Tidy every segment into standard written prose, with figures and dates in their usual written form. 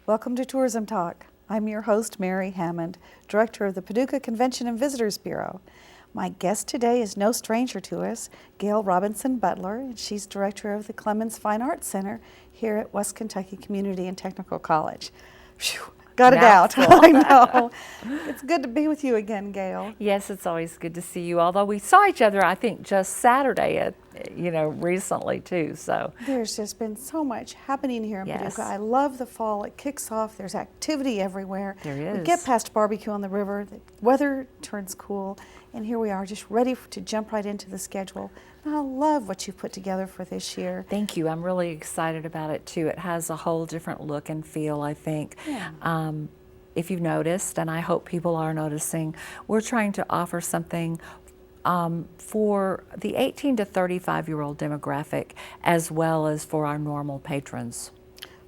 Welcome to Tourism Talk. I'm your host, Mary Hammond, Director of the Paducah Convention and Visitors Bureau. My guest today is no stranger to us, Gail Robinson Butler, and she's Director of the Clemens Fine Arts Center here at West Kentucky Community and Technical College. Phew, got it out. I know. It's good to be with you again, Gail. Yes, it's always good to see you, although we saw each other, I think, just Saturday, recently, too. So There's just been so much happening here in Yes. Paducah. I love the fall. It kicks off. There's activity everywhere. There We is. get past barbecue on the river. The weather turns cool. And here we are, just ready to jump right into the schedule. And I love what you've put together for this year. Thank you. I'm really excited about it, too. It has a whole different look and feel, I think. Yeah. If you've noticed, and I hope people are noticing, we're trying to offer something for the 18 to 35-year-old demographic, as well as for our normal patrons.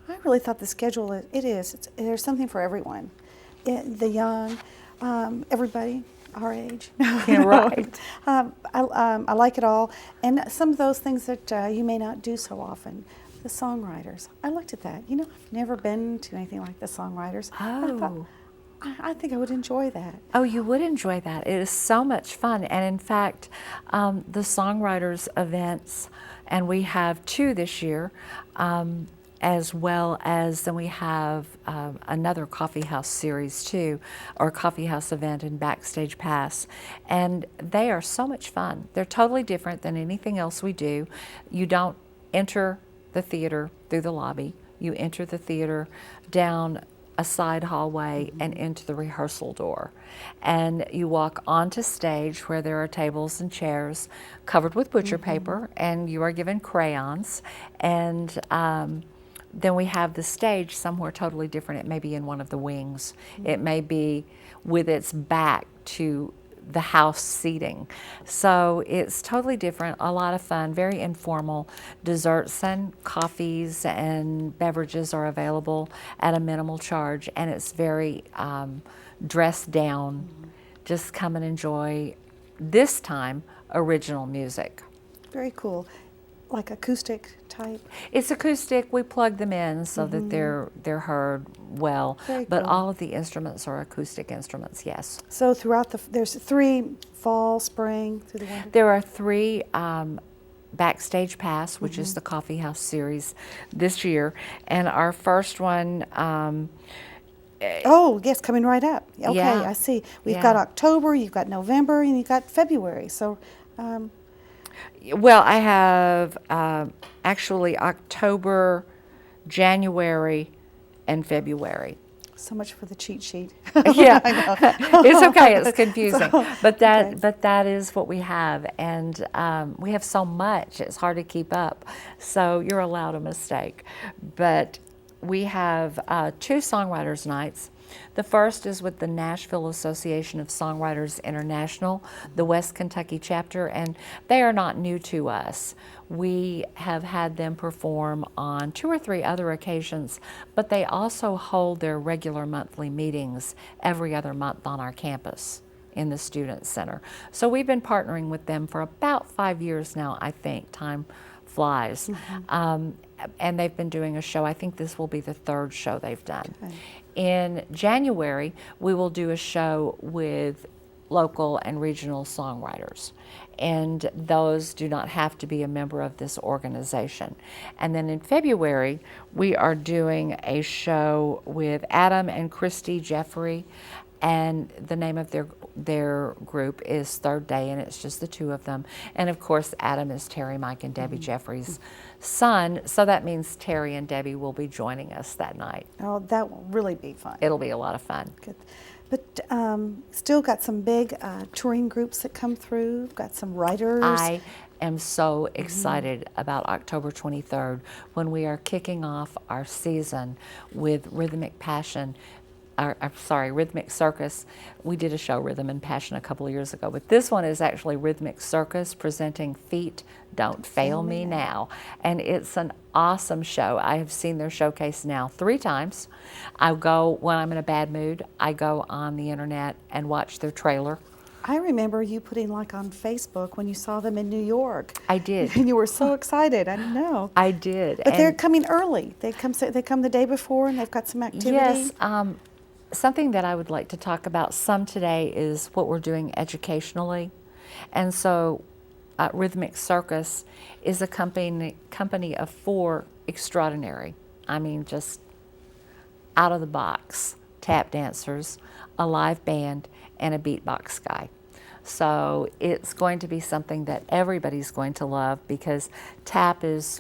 I really thought the schedule, there's something for everyone. The young, everybody our age. Yeah, right. I like it all. And some of those things that you may not do so often. The songwriters. I looked at that. You know, I've never been to anything like the songwriters. Oh. I think I would enjoy that. Oh, you would enjoy that. It is so much fun. And in fact, the songwriters events, and we have 2 this year, as well as then we have another coffee house series too, or coffee house event in Backstage Pass. And they are so much fun. They're totally different than anything else we do. You don't enter the theater through the lobby. You enter the theater down a side hallway and into the rehearsal door. And you walk onto stage where there are tables and chairs covered with butcher paper, and you are given crayons. And then we have the stage somewhere totally different. It may be in one of the wings. It may be with its back to the house seating. So it's totally different, a lot of fun, very informal. Desserts and coffees and beverages are available at a minimal charge, and it's very dressed down. Just come and enjoy, this time, original music. Very cool. Like acoustic type. It's acoustic. We plug them in so that they're heard well. Very But cool. all of the instruments are acoustic instruments, yes. So throughout there's 3 fall, spring, through the winter. There are 3 Backstage Pass, which is the coffee house series this year, and our first one. Oh, yes, coming right up. Okay, Yeah. I see. We've Yeah. got October, you've got November, and you've got February. So, Well, I have actually October, January, and February. so much for the cheat sheet. Yeah, I know. it's okay. It's confusing, but okay. that is what we have, and we have so much. It's hard to keep up. So you're allowed a mistake, but we have 2 songwriters nights. The first is with the Nashville Association of Songwriters International, the West Kentucky chapter, and they are not new to us. We have had them perform on 2 or 3 other occasions, but they also hold their regular monthly meetings every other month on our campus in the Student Center. So we've been partnering with them for about 5 years now, I think. Time flies. And they've been doing a show. I think this will be the 3rd show they've done. Okay. In January, we will do a show with local and regional songwriters, and those do not have to be a member of this organization. And then in February, we are doing a show with Adam and Christy Jeffrey, and the name of their group is Third Day, and it's just the 2 of them. And of course, Adam is Terry, Mike, and Debbie Jeffrey's son, so that means Terry and Debbie will be joining us that night. Oh, that will really be fun. It'll be a lot of fun. Good. But still got some big touring groups that come through. Got some writers. I am so excited about October 23rd when we are kicking off our season with Rhythmic Circus. We did a show, Rhythm and Passion, a couple of years ago, but this one is actually Rhythmic Circus presenting Feet Don't Fail Me Now. And it's an awesome show. I have seen their showcase now 3 times. I go, when I'm in a bad mood, I go on the internet and watch their trailer I remember you putting like on Facebook when you saw them in New York. I did. And you were so excited. I know. I did. But they're coming early. They come the day before, and they've got some activity. Yes. Something that I would like to talk about some today is what we're doing educationally. And so Rhythmic Circus is a company of 4 extraordinary, I mean just out of the box tap dancers, a live band, and a beatbox guy. So it's going to be something that everybody's going to love because tap is,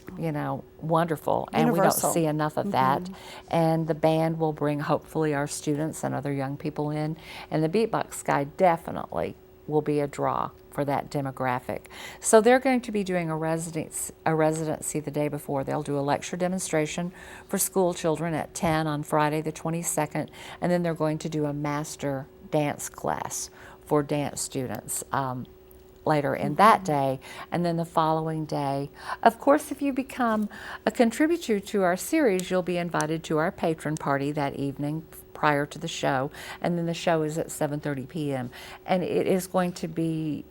wonderful, and Universal. We don't see enough of that. And the band will bring hopefully our students and other young people in, and the beatbox guy definitely will be a draw for that demographic. So they're going to be doing a residency the day before. They'll do a lecture demonstration for school children at 10 on Friday the 22nd, and then they're going to do a master dance class for dance students later in that day. And then the following day, of course, if you become a contributor to our series, you'll be invited to our patron party that evening prior to the show, and then the show is at 7:30 p.m. and it is going to be,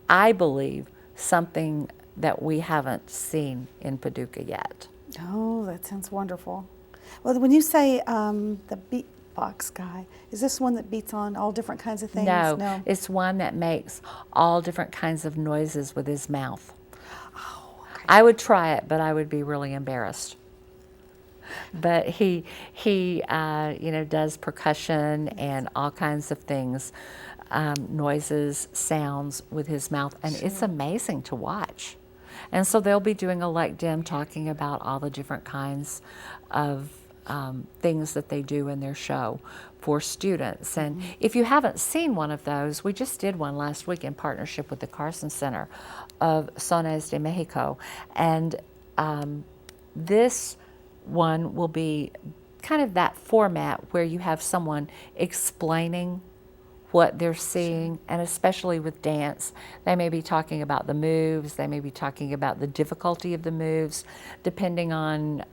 I believe, something that we haven't seen in Paducah yet. Oh, that sounds wonderful. Well, when you say the beatbox guy, is this one that beats on all different kinds of things? No, it's one that makes all different kinds of noises with his mouth. Oh, okay. I would try it, but I would be really embarrassed. But he does percussion and all kinds of things, noises, sounds with his mouth, and it's amazing to watch. And so they'll be doing a lec dem talking about all the different kinds of things that they do in their show for students. And if you haven't seen one of those, we just did one last week in partnership with the Carson Center of Sones de Mexico. And this one will be kind of that format where you have someone explaining what they're seeing, and especially with dance, they may be talking about the moves, they may be talking about the difficulty of the moves, depending on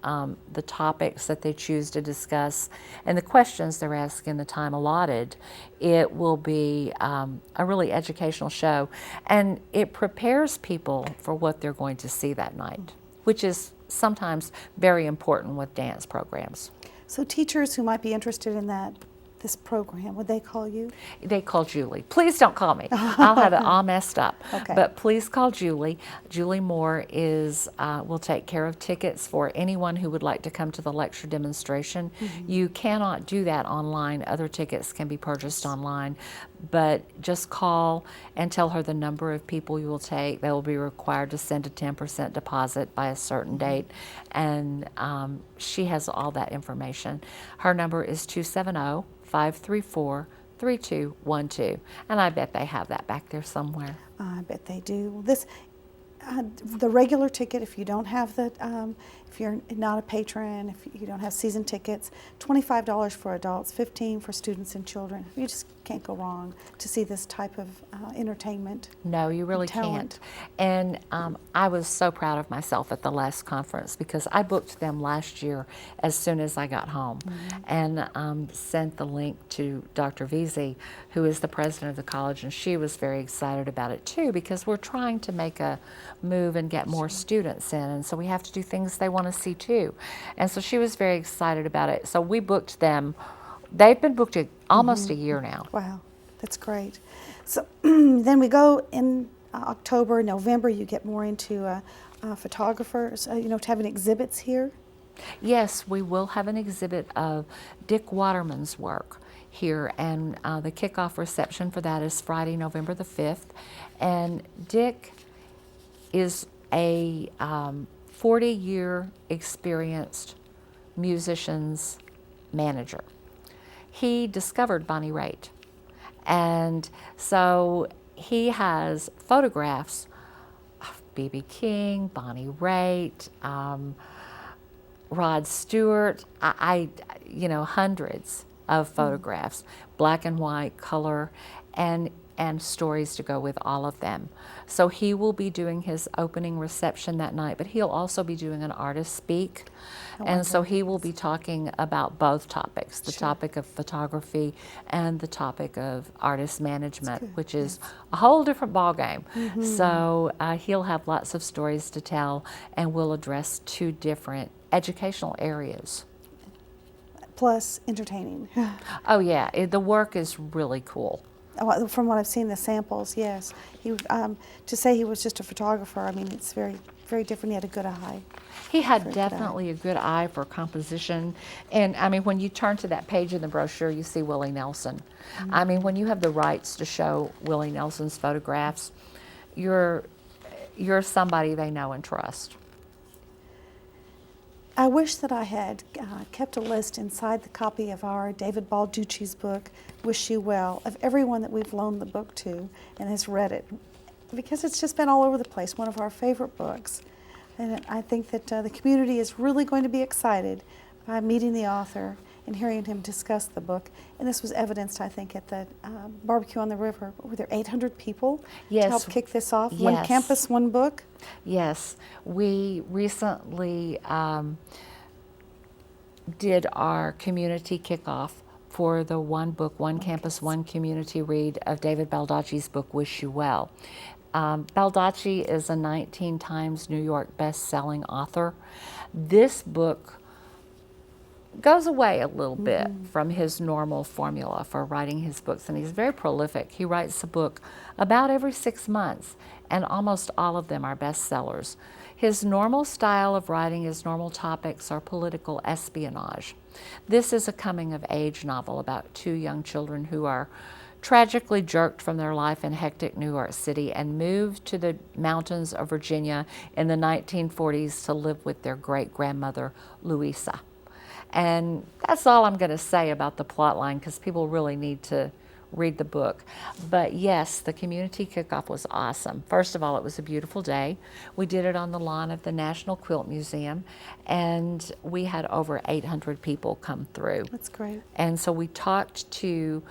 the topics that they choose to discuss and the questions they're asking the time allotted. It will be a really educational show, and it prepares people for what they're going to see that night, which is sometimes very important with dance programs. So teachers who might be interested in this program, would they call you? They call Julie. Please don't call me. I'll have it all messed up. Okay. But please call Julie. Julie Moore will take care of tickets for anyone who would like to come to the lecture demonstration. You cannot do that online. Other tickets can be purchased online. But just call and tell her the number of people you will take. They will be required to send a 10% deposit by a certain date. And she has all that information. Her number is 270-534-3212. And I bet they have that back there somewhere. I bet they do. The regular ticket, if you don't have if you're not a patron, if you don't have season tickets, $25 for adults, $15 for students and children. You just can't go wrong to see this type of entertainment. No, you really talent. can't. And I was so proud of myself at the last conference because I booked them last year as soon as I got home, and sent the link to Dr. Veazey, who is the president of the college, and she was very excited about it too because we're trying to make a move and get more students in, and so we have to do things they want to see too. And so she was very excited about it. So we booked them. They've been booked almost a year now. Wow, that's great. So then we go in October, November, you get more into photographers, to having exhibits here. Yes, we will have an exhibit of Dick Waterman's work here, and the kickoff reception for that is Friday, November the 5th. And Dick is a 40-year experienced musician's manager. He discovered Bonnie Raitt, and so he has photographs of B.B. King, Bonnie Raitt, Rod Stewart, hundreds of photographs, black and white, color, and and stories to go with all of them. So he will be doing his opening reception that night, but he'll also be doing an artist speak. And so he will be talking about both topics, the topic of photography and the topic of artist management, which is a whole different ballgame. So he'll have lots of stories to tell, and we'll address two different educational areas. Plus entertaining. Oh yeah, the work is really cool. From what I've seen, the samples, yes. He, to say he was just a photographer, I mean, it's very, very different. He had a good eye. He had definitely a good eye for composition. And I mean, when you turn to that page in the brochure, you see Willie Nelson. I mean, when you have the rights to show Willie Nelson's photographs, you're somebody they know and trust. I wish that I had kept a list inside the copy of our David Balducci's book, Wish You Well, of everyone that we've loaned the book to and has read it, because it's just been all over the place, one of our favorite books. And I think that the community is really going to be excited by meeting the author and hearing him discuss the book. And this was evidenced, I think, at the barbecue on the river. Were there 800 people to help kick this off? Yes. One campus, one book? Yes. We recently did our community kickoff for the One Book, One Campus, One Community read of David Baldacci's book, Wish You Well. Baldacci is a 19 times New York best-selling author. This book goes away a little bit from his normal formula for writing his books, and he's very prolific. He writes a book about every 6 months, and almost all of them are bestsellers. His normal style of writing, his normal topics are political espionage. This is a coming-of-age novel about two young children who are tragically jerked from their life in hectic New York City and moved to the mountains of Virginia in the 1940s to live with their great-grandmother, Louisa. And that's all I'm going to say about the plot line, because people really need to read the book. But yes, the community kickoff was awesome. First of all, it was a beautiful day. We did it on the lawn of the National Quilt Museum, and we had over 800 people come through. That's great. And so we talked to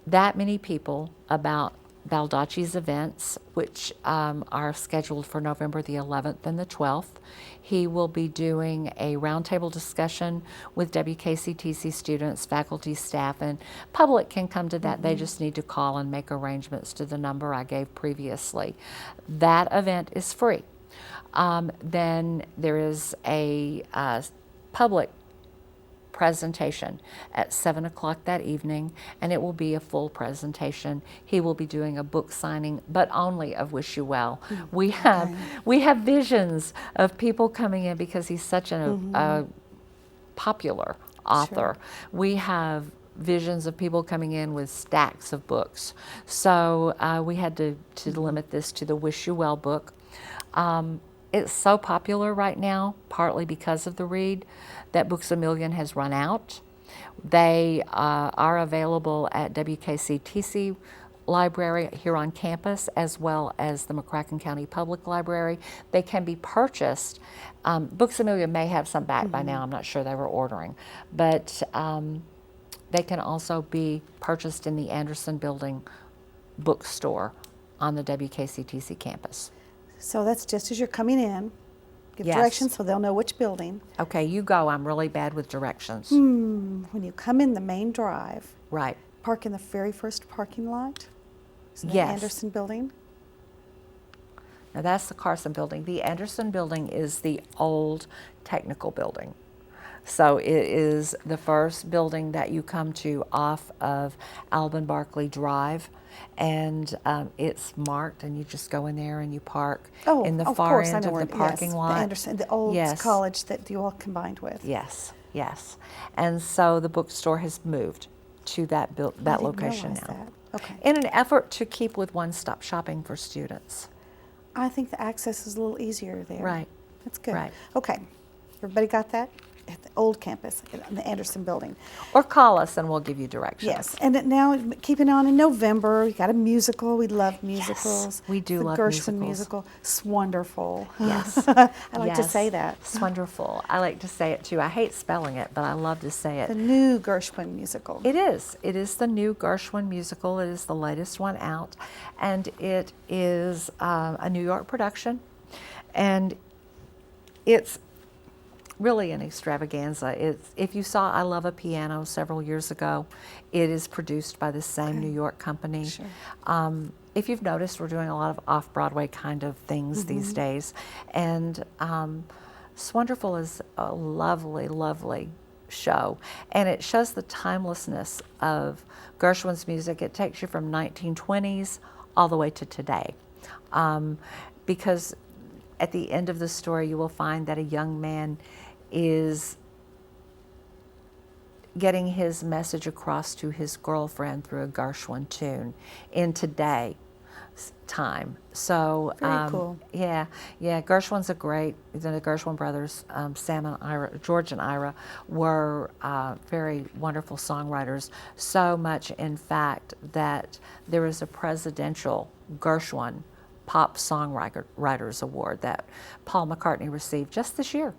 that many people about Baldacci's events, which are scheduled for November the 11th and the 12th. He will be doing a roundtable discussion with WKCTC students, faculty, staff, and public can come to that. They just need to call and make arrangements to the number I gave previously. That event is free. Then there is a public presentation at 7 o'clock that evening, and it will be a full presentation. He will be doing a book signing, but only of Wish You Well. We have visions of people coming in because he's such a popular author. We have visions of people coming in with stacks of books. So we had to limit this to the Wish You Well book. It's so popular right now, partly because of the read, that Books A Million has run out. They are available at WKCTC Library here on campus, as well as the McCracken County Public Library. They can be purchased. Books A Million may have some back by now. I'm not sure they were ordering. But they can also be purchased in the Anderson Building bookstore on the WKCTC campus. So that's just as you're coming in. Give Yes. directions so they'll know which building. Okay, you go. I'm really bad with directions. When you come in the main drive, Right. park in the very first parking lot. So the Yes. Anderson Building. Now that's the Carson Building. The Anderson Building is the old technical building. So it is the first building that you come to off of Alban Barkley Drive, and it's marked, and you just go in there and you park in the of far course, I end know of where the parking lot. The Anderson, the old Yes. college that you all combined with. Yes, yes. And so the bookstore has moved to that I didn't location realize now. that. Okay. In an effort to keep with one-stop shopping for students. I think the access is a little easier there. Right. That's good. Right. Okay. Everybody got that? at the old campus in the Anderson building. Or call us and we'll give you directions. Yes, and now keeping on in November, we got a musical. We love musicals. Yes, we do the love Gershwin musicals. musical. It's wonderful. Yes. I like to Yes. say that. It's wonderful. I like to say it too. I hate spelling it, but I love to say The it. new Gershwin musical. It is. It is the new Gershwin musical. It is the latest one out. And it is a New York production. And it's really an extravaganza. If you saw I Love a Piano several years ago, it is produced by the same New York company. Sure. If you've noticed, we're doing a lot of off-Broadway kind of things these days. And Swonderful is a lovely, lovely show. And it shows the timelessness of Gershwin's music. It takes you from 1920s all the way to today. Because at the end of the story, you will find that a young man is getting his message across to his girlfriend through a Gershwin tune in today's time. So Very cool. Yeah, Gershwin's a great. The Gershwin brothers, Sam and Ira, George and Ira, were very wonderful songwriters. So much, in fact, that there is a presidential Gershwin Pop Songwriters Award that Paul McCartney received just this year.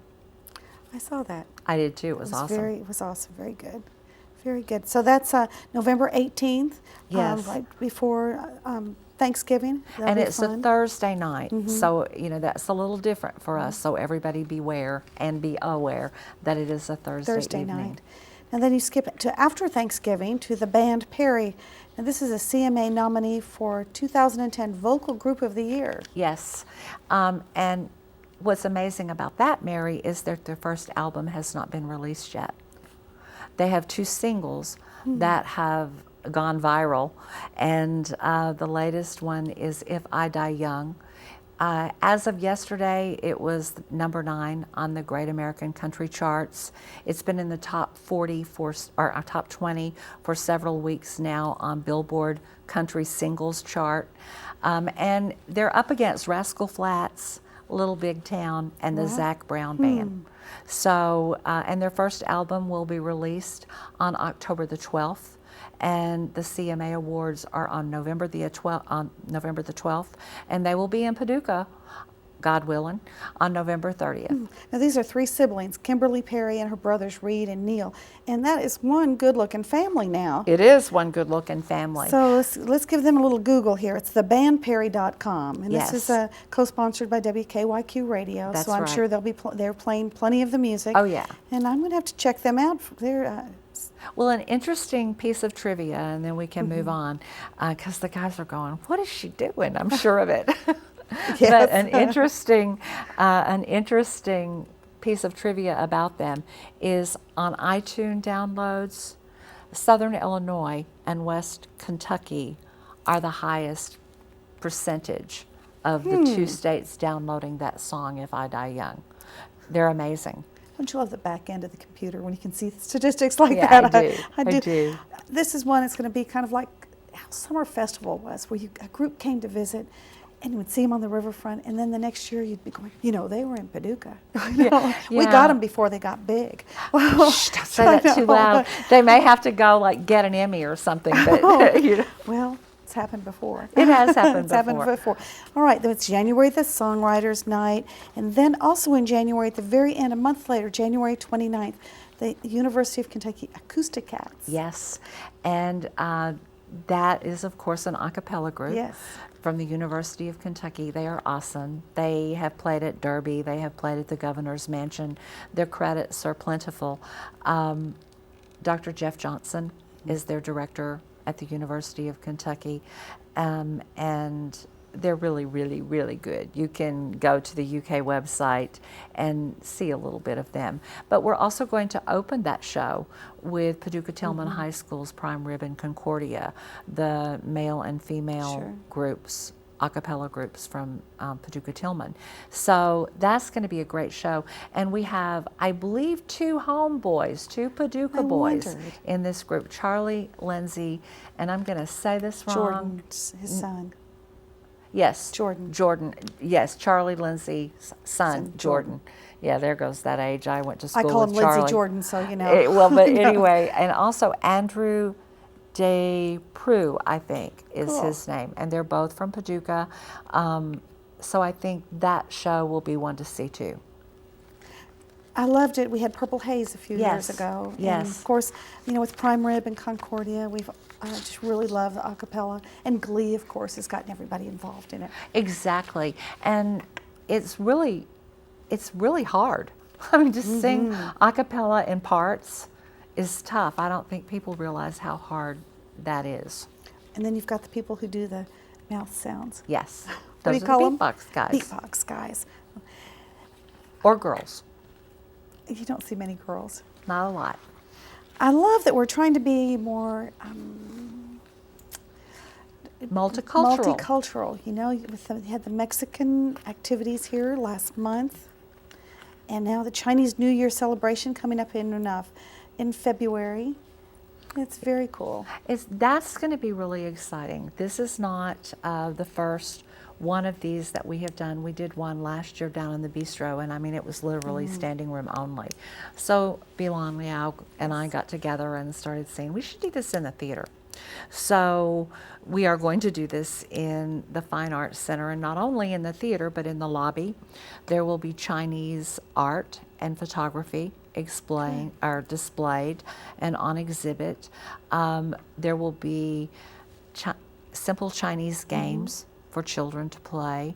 I saw that. I did too. It was awesome. It was awesome. Very good. Very good. So that's November 18th, Yes. right before Thanksgiving. That'll And be it's a fun. Thursday night, so that's a little different for us. So everybody beware and be aware that it is a Thursday evening. night. And then you skip to after Thanksgiving to the band Perry. And this is a CMA nominee for 2010 Vocal Group of the Year. Yes, and what's amazing about that, Mary, is that their first album has not been released yet. They have 2 singles that have gone viral, and the latest one is If I Die Young. As of yesterday, it was number 9 on the Great American Country charts. It's been in the top 40 or top 20 for several weeks now on Billboard Country Singles chart, and they're up against Rascal Flatts, Little Big Town, and the Zac Brown Band. So, and their first album will be released on October the 12th. And the CMA Awards are on November the 12th, and they will be in Paducah, God willing, on November 30th. Now these are 3 siblings, Kimberly Perry and her brothers Reed and Neil, and that is one good-looking family now. It is one good-looking family. So let's give them a little Google here. It's thebandperry.com, and Yes. this is co-sponsored by WKYQ Radio. That's so I'm right. sure they're playing plenty of the music. Oh, yeah. And I'm going to have to check them out. They're Well, an interesting piece of trivia, and then we can move on, because the guys are going, what is she doing? I'm sure of it. Yes. But an interesting piece of trivia about them is on iTunes downloads, Southern Illinois and West Kentucky are the highest percentage of the 2 states downloading that song, If I Die Young. They're amazing. Don't you love the back end of the computer when you can see statistics like Yeah, that? I do. This is one that's going to be kind of like how Summer Festival was, where a group came to visit, and you would see them on the riverfront, and then the next year you'd be going, they were in Paducah. We Yeah. got them before they got big. Shh, don't say that too loud. They may have to go get an Emmy or something. But Well, it's happened before. It has happened It's happened before. All right, it's January the Songwriters Night, and then also in January, at the very end, a month later, January 29th, the University of Kentucky Acoustic Cats. Yes, and that is, of course, an a cappella group. Yes. From the University of Kentucky. They are awesome. They have played at Derby. They have played at the Governor's Mansion. Their credits are plentiful. Dr. Jeff Johnson is their director at the University of Kentucky, and they're really, really, really good. You can go to the UK website and see a little bit of them. But we're also going to open that show with Paducah Tillman High School's Prime Ribbon Concordia, the male and female groups, a cappella groups from Paducah Tillman. So that's going to be a great show. And we have, I believe, 2 homeboys, 2 Paducah boys wondered. in this group, Charlie Lindsay, and I'm going to say this wrong. Jordan, his son. Yes. Jordan. Jordan. Yes, Charlie Lindsay's son, Son, Jordan. Jordan. Yeah, there goes that age. I went to I school call with him Charlie. Lindsay Jordan, so you know. Well, but No. anyway, and also Andrew DePrue, I think, is Cool. his name. And they're both from Paducah. So I think that show will be one to see too. I loved it. We had Purple Haze a few years Yes, ago. yes. And of course, you know, with Prime Rib and Concordia, I just really love the a cappella. And Glee, of course, has gotten everybody involved in it. Exactly. And it's really hard. I mean, to sing a cappella in parts is tough. I don't think people realize how hard that is. And then you've got the people who do the mouth sounds. Yes. What do Those you are call the them? beatbox guys. Beatbox guys. Or girls. You don't see many girls. Not a lot. I love that we're trying to be more Multicultural. multicultural. You know, we had the Mexican activities here last month, and now the Chinese New Year celebration coming up in February. It's very cool. That's going to be really exciting. This is not the first one of these that we have done. We did one last year down in the bistro, and I mean, it was literally standing room only. So Bilan Liao and I got together and started saying, we should do this in the theater. So we are going to do this in the Fine Arts Center, and not only in the theater, but in the lobby. There will be Chinese art and photography displayed and on exhibit. There will be simple Chinese games for children to play,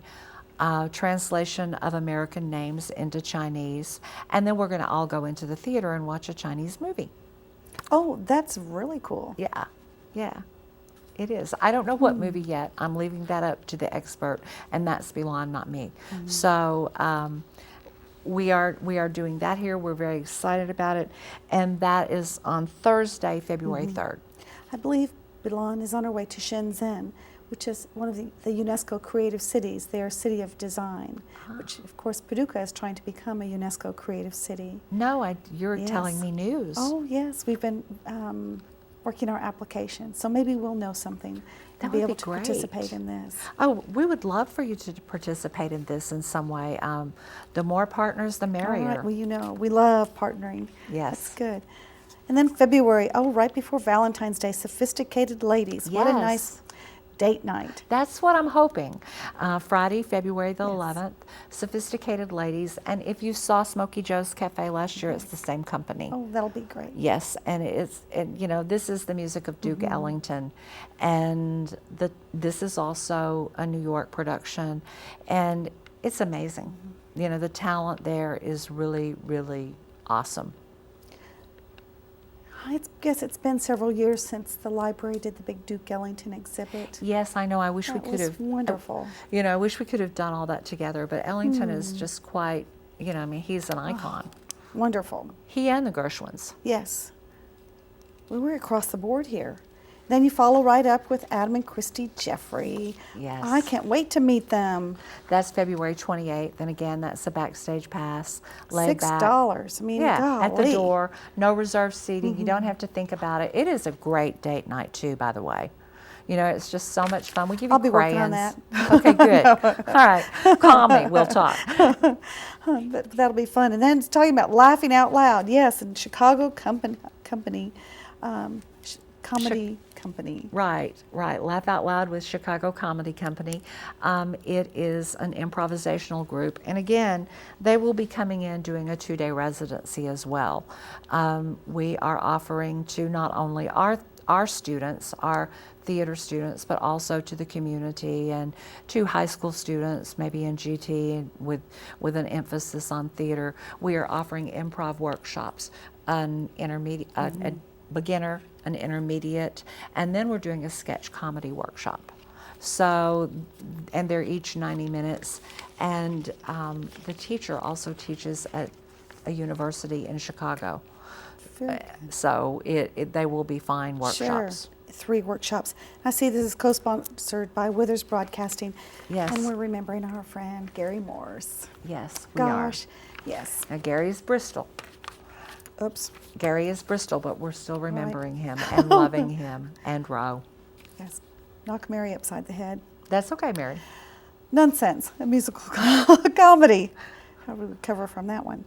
translation of American names into Chinese, and then we're going to all go into the theater and watch a Chinese movie. Oh, that's really cool. Yeah, it is. I don't know what movie yet. I'm leaving that up to the expert, and that's Bilan, not me. So we are doing that here. We're very excited about it, and that is on Thursday, February 3rd. I believe Bilan is on her way to Shenzhen, which is one of the UNESCO creative cities. They are a city of design, which of course Paducah is trying to become a UNESCO creative city. No, you're Yes. telling me news. Oh yes, we've been working our application, so maybe we'll know something That and be would able be to great. participate in this. Oh, we would love for you to participate in this in some way. The more partners, the All merrier. right, well you know, we love partnering. Yes. That's good. And then February, right before Valentine's Day, Sophisticated Ladies. What a Yes. nice date night. That's what I'm hoping. Friday, February the Yes. 11th, Sophisticated Ladies. And if you saw Smokey Joe's Cafe last year, it's the same company. Oh, that'll be great. Yes, and this is the music of Duke Ellington, and this is also a New York production, and it's amazing. You know, the talent there is really, really awesome. I guess it's been several years since the library did the big Duke Ellington exhibit. Yes, I know. I wish we That could was have. wonderful. You know, I wish we could have done all that together. But Ellington is just quite. You know, I mean, he's an icon. Wonderful. He and the Gershwins. Yes. We were across the board here. Then you follow right up with Adam and Christy Jeffrey. Yes. I can't wait to meet them. That's February 28th, and again, that's a backstage pass. Laid back. $6. I mean, Yeah, at the golly. door, no reserved seating. You don't have to think about it. It is a great date night too, by the way. You know, it's just so much fun. We give you I'll be crayons. working on that. Okay, good. All right, call me. We'll talk. But that'll be fun. And then it's talking about laughing out loud. Yes, and Chicago Comedy Company. Right. Laugh Out Loud with Chicago Comedy Company. It is an improvisational group. And again, they will be coming in doing a 2-day residency as well. We are offering to not only our students, our theater students, but also to the community and to high school students, maybe in GT with an emphasis on theater. We are offering improv workshops, an intermediate, a beginner, an intermediate, and then we're doing a sketch comedy workshop. So, and they're each 90 minutes. And the teacher also teaches at a university in Chicago. Very So they will be fine workshops. Sure. 3 workshops. I see this is co-sponsored by Withers Broadcasting. Yes. And we're remembering our friend Gary Morse. Yes, we are. Gosh, yes. Now Gary is Bristol. Oops. Gary is Bristol, but we're still remembering him and loving him and Roe. Yes. Knock Mary upside the head. That's okay, Mary. Nonsense, a musical comedy. How do we recover from that one?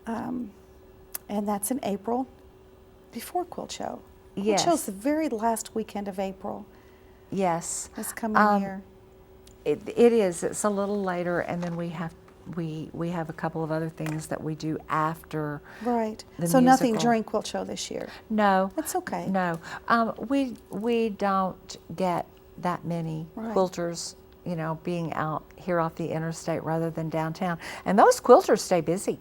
And that's in April, before Quilt Show. Yes. Quilt Show's the very last weekend of April. Yes. This coming year. It is. It's a little later, and then we have a couple of other things that we do after. Right. The So nothing musical. during Quilt Show this year. No. That's okay. No. We don't get that many Right. quilters, being out here off the interstate rather than downtown. And those quilters stay busy.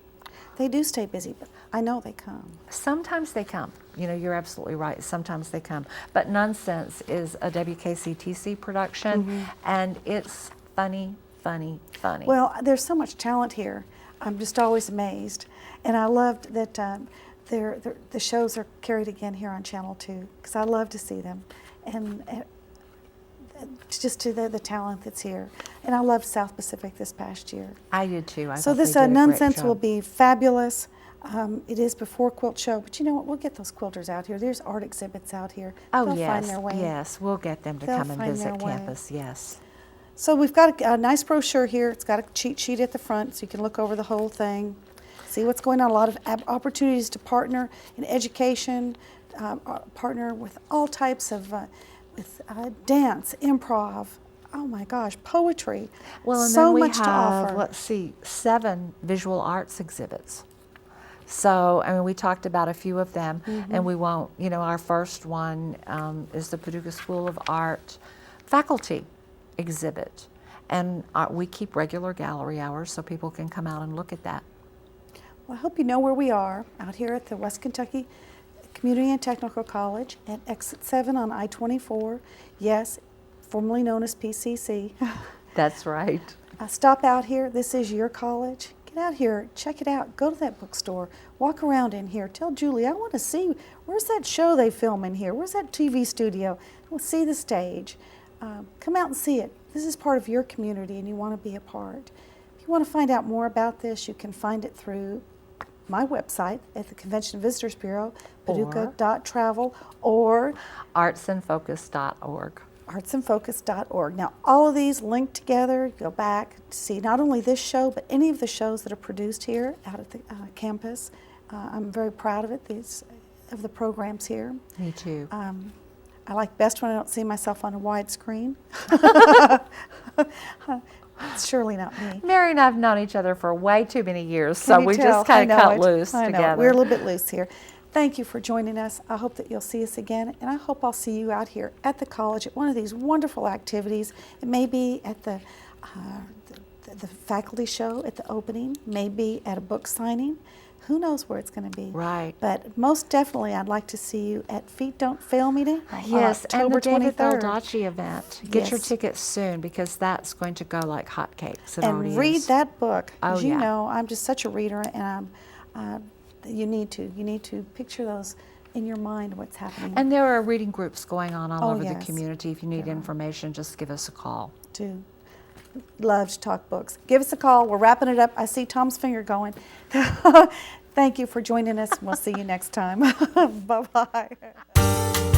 They do stay busy, but I know they come. Sometimes they come. You're absolutely right. Sometimes they come. But Nonsense is a WKCTC production, and it's funny, funny, funny. Well, there's so much talent here. I'm just always amazed. And I loved that the shows are carried again here on Channel 2, because I love to see them. And just to the talent that's here. And I loved South Pacific this past year. I did too. So this Nonsense will be fabulous. It is before Quilt Show, but you know what? We'll get those quilters out here. There's art exhibits out here. Oh, They'll yes. find their way. Yes, we'll get them to They'll come and find visit their way. campus. Yes. So we've got a nice brochure here. It's got a cheat sheet at the front, so you can look over the whole thing, see what's going on. A lot of opportunities to partner in education, partner with all types of dance, improv. Oh my gosh, poetry. Well, and so then we much have, to offer. let's see, 7 visual arts exhibits. So, we talked about a few of them, and we won't, our first one is the Paducah School of Art faculty exhibit. And we keep regular gallery hours so people can come out and look at that. Well, I hope you know where we are, out here at the West Kentucky Community and Technical College at Exit 7 on I-24. Yes, formerly known as PCC. That's right. Stop out here. This is your college. Get out here, check it out. Go to that bookstore. Walk around in here. Tell Julie, I want to see, where's that show they film in here? Where's that TV studio? We'll see the stage. Come out and see it. This is part of your community and you want to be a part. If you want to find out more about this, you can find it through my website at the Convention and Visitors Bureau, paducah.travel, or artsandfocus.org. artsandfocus.org. Now, all of these linked together. Go back to see not only this show, but any of the shows that are produced here out at the campus. I'm very proud of it, of the programs here. Me too. I like best when I don't see myself on a wide screen. It's surely not me. Mary and I have known each other for way too many years, so we just kind of cut loose I know. together. We're a little bit loose here. Thank you for joining us. I hope that you'll see us again, and I hope I'll see you out here at the college at one of these wonderful activities. It may be at the faculty show at the opening, maybe at a book signing. Who knows where it's going to be? Right. But most definitely, I'd like to see you at Feet Don't Fail Me Day on Yes, and October the David 23rd. Baldacci event. Get your Yes. tickets soon because that's going to go like hotcakes. It And already read is. that book. Oh, As you yeah. know, I'm just such a reader, and you need to picture those in your mind, what's happening. And there are reading groups going on all Oh, over yes. the community. If you need information, just give us a call. To love to talk books. Give us a call. We're wrapping it up. I see Tom's finger going. Thank you for joining us. We'll see you next time. Bye-bye.